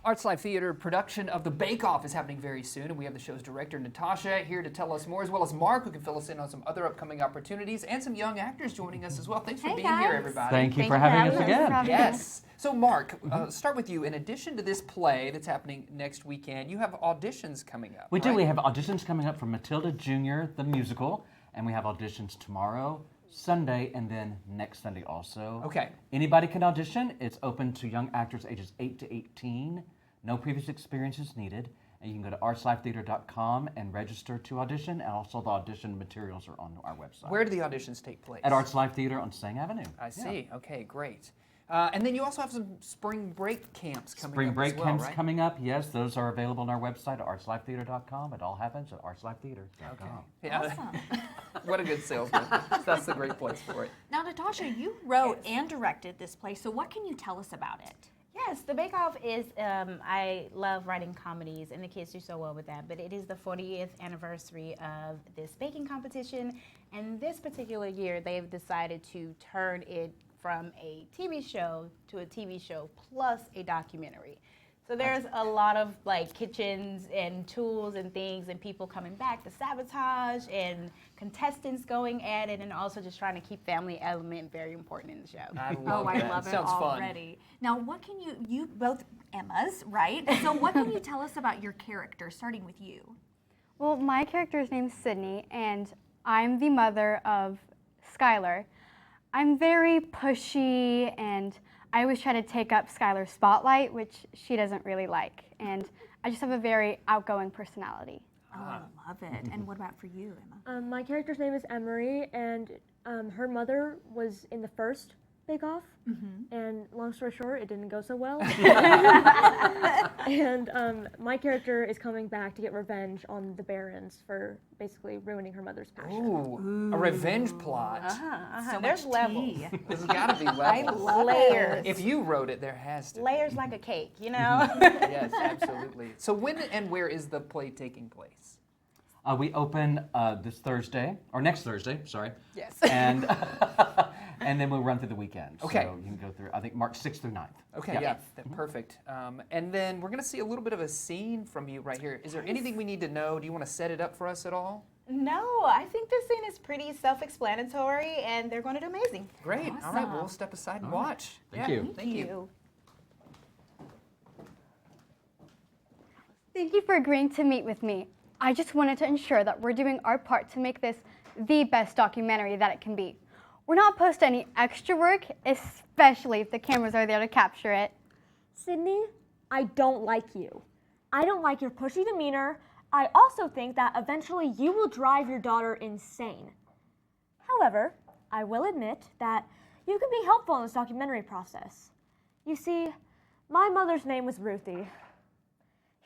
Arts Live Theater production of The Bake Off is happening very soon, and we have the show's director, Natasha, here to tell us more, as well as Mark, who can fill us in on some other upcoming opportunities, and some young actors joining us as well. Thanks for being here, everybody. Thank you for having us again. Yes. So, Mark, start with you. In addition to this play that's happening next weekend, you have auditions coming up. We do. We have auditions coming up for Matilda Jr., the musical, and we have auditions tomorrow, Sunday, and then next Sunday also. Okay. Anybody can audition. It's open to young actors ages 8 to 18. No previous experience is needed. And you can go to artslivetheater.com and register to audition. And also the audition materials are on our website. Where do the auditions take place? At Arts Live Theater on Sang Avenue. I see. Yeah. Okay, great. And then you also have some spring break camps coming up Spring break as well, camps right? coming up. Yes, those are available on our website at artslivetheater.com. It all happens at artslivetheater.com. Okay. Yeah. Awesome. What a good salesman. That's the great place for it. Now, Natasha, you wrote and directed this play, so what can you tell us about it? Yes, The Bake Off is, I love writing comedies, and the kids do so well with that, but it is the 40th anniversary of this baking competition, and this particular year they've decided to turn it from a TV show to a TV show plus a documentary. So there's a lot of like kitchens and tools and things and people coming back to sabotage and contestants going at it, and also just trying to keep family element very important in the show. I love that. I love it Sounds already. Now, what can you both Emmas, right? So what can you tell us about your character, starting with you? Well, my character's name's Sydney, and I'm the mother of Skylar. I'm very pushy, and I always try to take up Skylar's spotlight, which she doesn't really like. And I just have a very outgoing personality. Oh, I love it. And what about for you, Emma? My character's name is Emery, and her mother was in the first Bake Off, and long story short, it didn't go so well. And my character is coming back to get revenge on the Barons for basically ruining her mother's passion. Ooh, a revenge plot. So There's much levels. tea. There's got to be I levels. love layers. If you wrote it, there has to be. Layers like a cake, you know? Yes, absolutely. So when and where is the play taking place? We open this Thursday, or next Thursday, sorry. Yes. And and then we'll run through the weekend. Okay. So you can go through, I think, March 6th through 9th. Okay, yeah, perfect. And then we're going to see a little bit of a scene from you right here. Is there anything we need to know? Do you want to set it up for us at all? No, I think this scene is pretty self-explanatory, and they're going to do amazing. Great. All right, we'll step aside and watch. Thank you. Thank you. Thank you for agreeing to meet with me. I just wanted to ensure that we're doing our part to make this the best documentary that it can be. We're not opposed to any extra work, especially if the cameras are there to capture it. Sydney, I don't like you. I don't like your pushy demeanor. I also think that eventually you will drive your daughter insane. However, I will admit that you can be helpful in this documentary process. You see, my mother's name was Ruthie.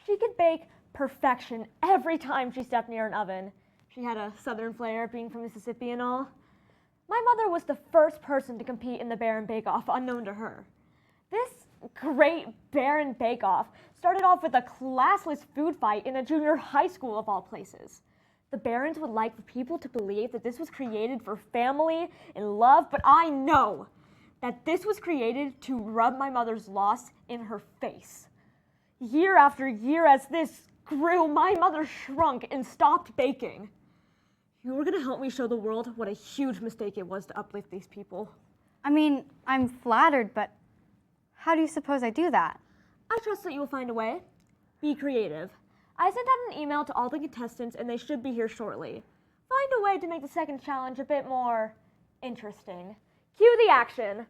She could bake perfection every time she stepped near an oven. She had a southern flair, being from Mississippi and all. My mother was the first person to compete in the Baron Bake Off, unknown to her. This great Baron Bake Off started off with a classless food fight in a junior high school of all places. The Barons would like for people to believe that this was created for family and love, but I know that this was created to rub my mother's loss in her face. Year after year, as this grew, my mother shrunk and stopped baking. You were going to help me show the world what a huge mistake it was to uplift these people. I mean, I'm flattered, but how do you suppose I do that? I trust that you will find a way. Be creative. I sent out an email to all the contestants, and they should be here shortly. Find a way to make the second challenge a bit more interesting. Cue the action.